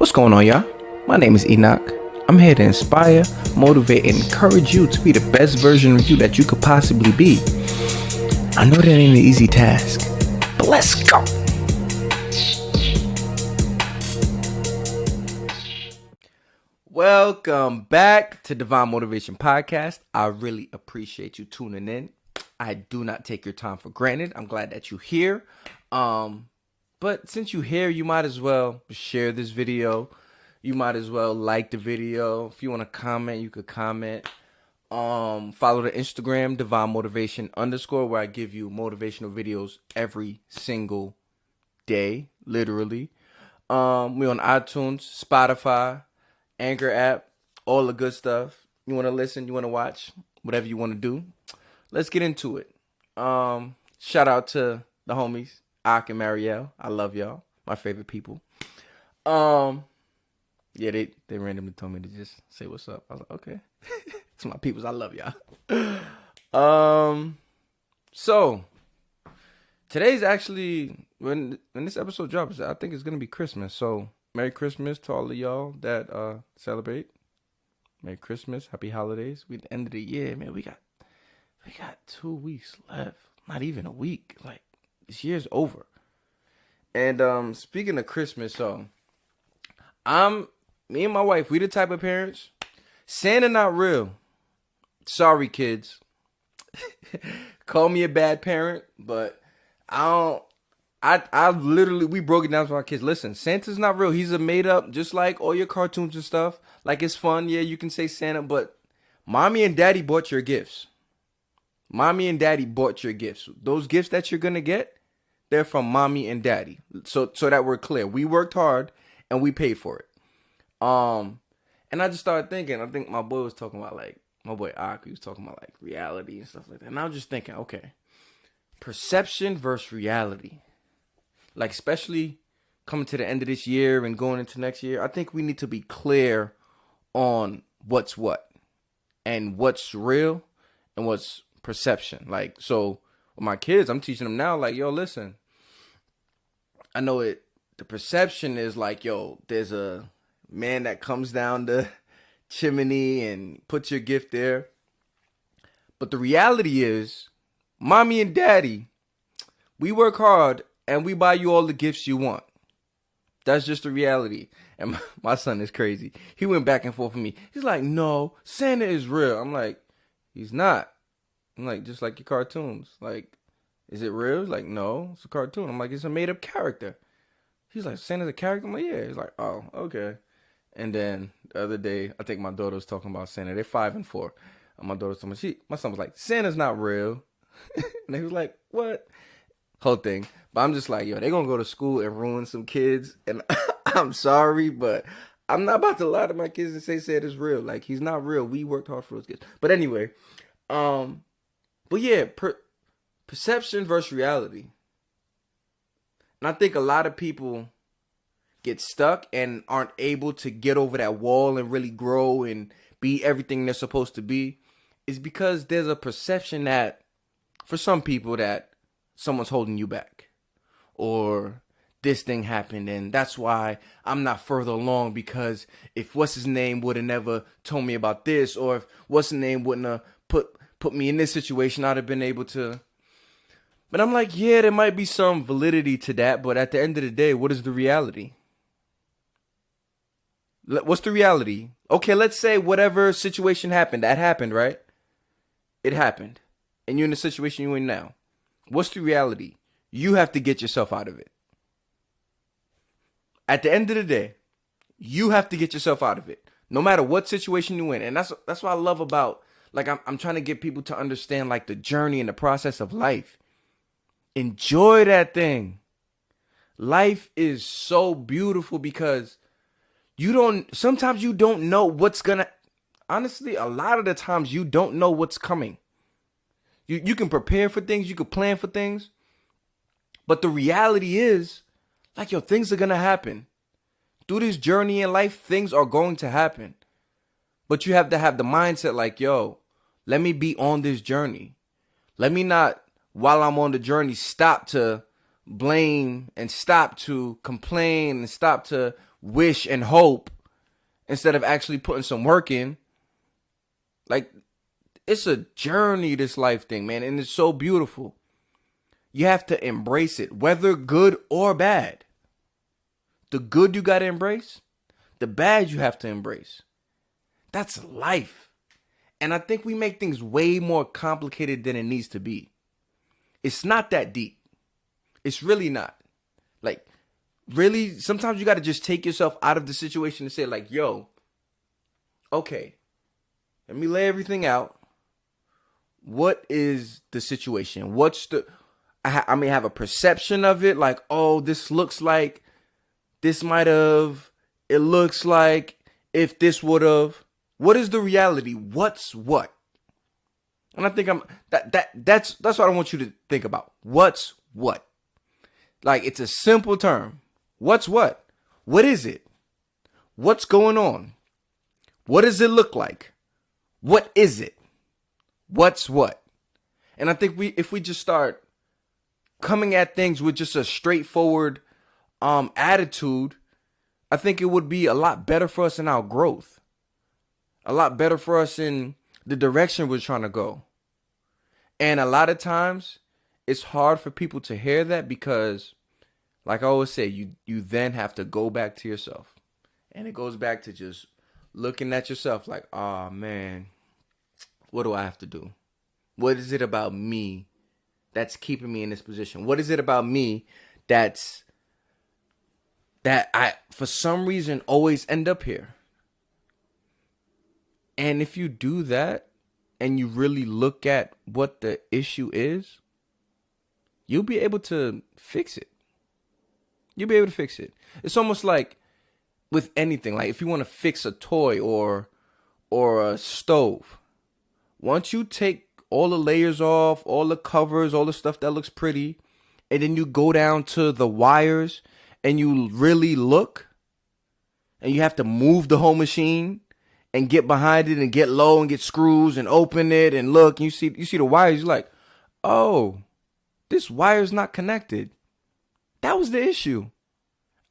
What's going on, y'all? My name is Enoch. I'm here to inspire, motivate, and encourage you to be the best version of you that you could possibly be. I know that ain't an easy task, but let's go. Welcome back to Divine Motivation Podcast. I really appreciate you tuning in. I do not take your time for granted. I'm glad that you're here. But since you're here, you might as well share this video. You might as well like the video. If you want to comment, you could comment. Follow the Instagram, Divine Motivation _ where I give you motivational videos every single day, literally. We on iTunes, Spotify, Anchor app, all the good stuff. You want to listen, you want to watch, whatever you want to do. Let's get into it. Shout out to the homies, Ak and Marielle. I love y'all. My favorite people. Yeah, they randomly told me to just say what's up. I was like, okay. It's my peoples. I love y'all. So today's actually when this episode drops, I think it's gonna be Christmas. So Merry Christmas to all of y'all that celebrate. Merry Christmas, Happy Holidays. We at the end of the year, man. We got 2 weeks left. Not even a week. Like, this year's over. And speaking of Christmas, so me and my wife, we the type of parents. Santa not real. Sorry, kids. Call me a bad parent, but I literally, we broke it down to our kids. Listen, Santa's not real. He's a made up, just like all your cartoons and stuff. Like, it's fun. Yeah, you can say Santa, but mommy and daddy bought your gifts. Mommy and daddy bought your gifts. Those gifts that you're going to get, they're from mommy and daddy. So that we're clear. We worked hard and we paid for it. And I just started thinking, I think my boy was talking about, like, my boy Ak, he was talking about, like, reality and stuff like that. And I was just thinking, okay, perception versus reality. Like, especially coming to the end of this year and going into next year, I think we need to be clear on what's what and what's real and what's perception. Like, so with my kids, I'm teaching them now, like, yo, listen, I know it, the perception is like, yo, there's a man that comes down the chimney and puts your gift there. But the reality is, mommy and daddy, we work hard and we buy you all the gifts you want. That's just the reality. And my son is crazy. He went back and forth with me. He's like, no, Santa is real. I'm like, he's not. I'm like, just like your cartoons. Like, is it real? He's like, no, it's a cartoon. I'm like, it's a made up character. He's like, Santa's a character? I'm like, yeah. He's like, oh, okay. And then the other day, I think my daughter was talking about Santa. They're 5 and 4. And my daughter told me, my son was like, Santa's not real. And he was like, what? Whole thing. But I'm just like, yo, they're going to go to school and ruin some kids. And I'm sorry, but I'm not about to lie to my kids and say Santa's real. Like, he's not real. We worked hard for those kids. But anyway, but yeah, perception versus reality. And I think a lot of people get stuck and aren't able to get over that wall and really grow and be everything they're supposed to be, is because there's a perception that, for some people, that someone's holding you back. Or this thing happened and that's why I'm not further along, because if what's his name would have never told me about this, or if what's his name wouldn't have put me in this situation, I'd have been able to. But I'm like, yeah, there might be some validity to that, but at the end of the day, what is the reality? What's the reality? Okay, let's say whatever situation happened, that happened, right? It happened. And you're in the situation you're in now. What's the reality? You have to get yourself out of it. At the end of the day, you have to get yourself out of it. No matter what situation you're in. And that's what I love about, like, I'm trying to get people to understand, like, the journey and the process of life. Enjoy that thing. Life is so beautiful because sometimes you don't know what's gonna, honestly, a lot of the times you don't know what's coming. You can prepare for things, you can plan for things, but the reality is, like, yo, things are gonna happen. Through this journey in life, things are going to happen. But you have to have the mindset like, yo, let me be on this journey. Let me not, while I'm on the journey, stop to blame and stop to complain and stop to wish and hope instead of actually putting some work in. Like, it's a journey, this life thing, man, and it's so beautiful. You have to embrace it, whether good or bad. The good you got to embrace, the bad you have to embrace. That's life. And I think we make things way more complicated than it needs to be. It's not that deep. It's really not. Like, really, sometimes you got to just take yourself out of the situation and say, like, yo, okay, let me lay everything out. What is the situation? I may have a perception of it, like, oh, this looks like this might have, it looks like if this would have. What is the reality? What's what? And I think that's what I want you to think about. What's what? Like, it's a simple term. What's what? What is it? What's going on? What does it look like? What is it? What's what? And I think if we just start coming at things with just a straightforward attitude, I think it would be a lot better for us in our growth. A lot better for us in the direction we're trying to go. And a lot of times it's hard for people to hear that because, like I always say, you then have to go back to yourself. And it goes back to just looking at yourself like, oh man, what do I have to do? What is it about me that's keeping me in this position? What is it about me that I, for some reason, always end up here? And if you do that and you really look at what the issue is, you'll be able to fix it. You'll be able to fix it. It's almost like with anything, like if you want to fix a toy or a stove, once you take all the layers off, all the covers, all the stuff that looks pretty, and then you go down to the wires and you really look, and you have to move the whole machine and get behind it and get low and get screws and open it and look, and you see the wires, you're like, oh, this wire's not connected. That was the issue.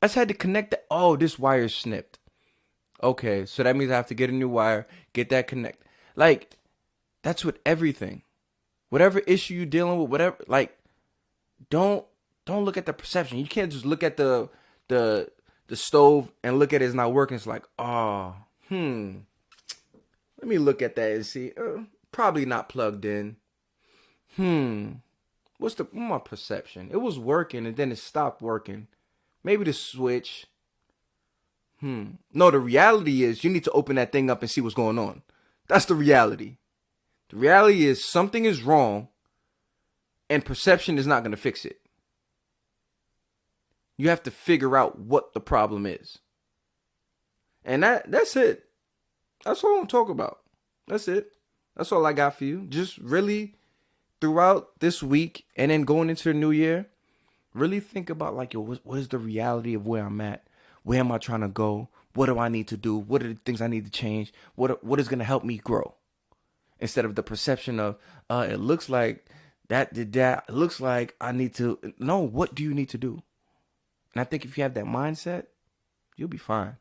I just had to connect that. Oh, this wire's snipped. Okay, so that means I have to get a new wire, get that connect. Like, that's with everything. Whatever issue you're dealing with, whatever, like, don't look at the perception. You can't just look at the stove and look at it's not working. It's like, oh, let me look at that and see. Probably not plugged in. What's my perception? It was working and then it stopped working. Maybe the switch. No, the reality is you need to open that thing up and see what's going on. That's the reality. The reality is something is wrong and perception is not going to fix it. You have to figure out what the problem is. And that's it. That's all I'm talking about. That's it. That's all I got for you. Just really throughout this week and then going into the new year, really think about like, yo, what is the reality of where I'm at? Where am I trying to go? What do I need to do? What are the things I need to change? What is going to help me grow? Instead of the perception of, it looks like that did that. It looks like I need to. No, what do you need to do? And I think if you have that mindset, you'll be fine.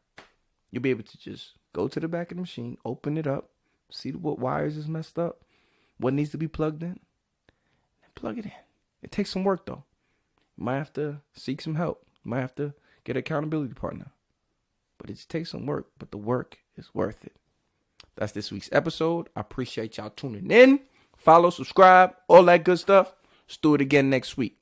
You'll be able to just go to the back of the machine, open it up, see what wires is messed up, what needs to be plugged in, and plug it in. It takes some work, though. You might have to seek some help. You might have to get an accountability partner. But it takes some work, but the work is worth it. That's this week's episode. I appreciate y'all tuning in. Follow, subscribe, all that good stuff. Let's do it again next week.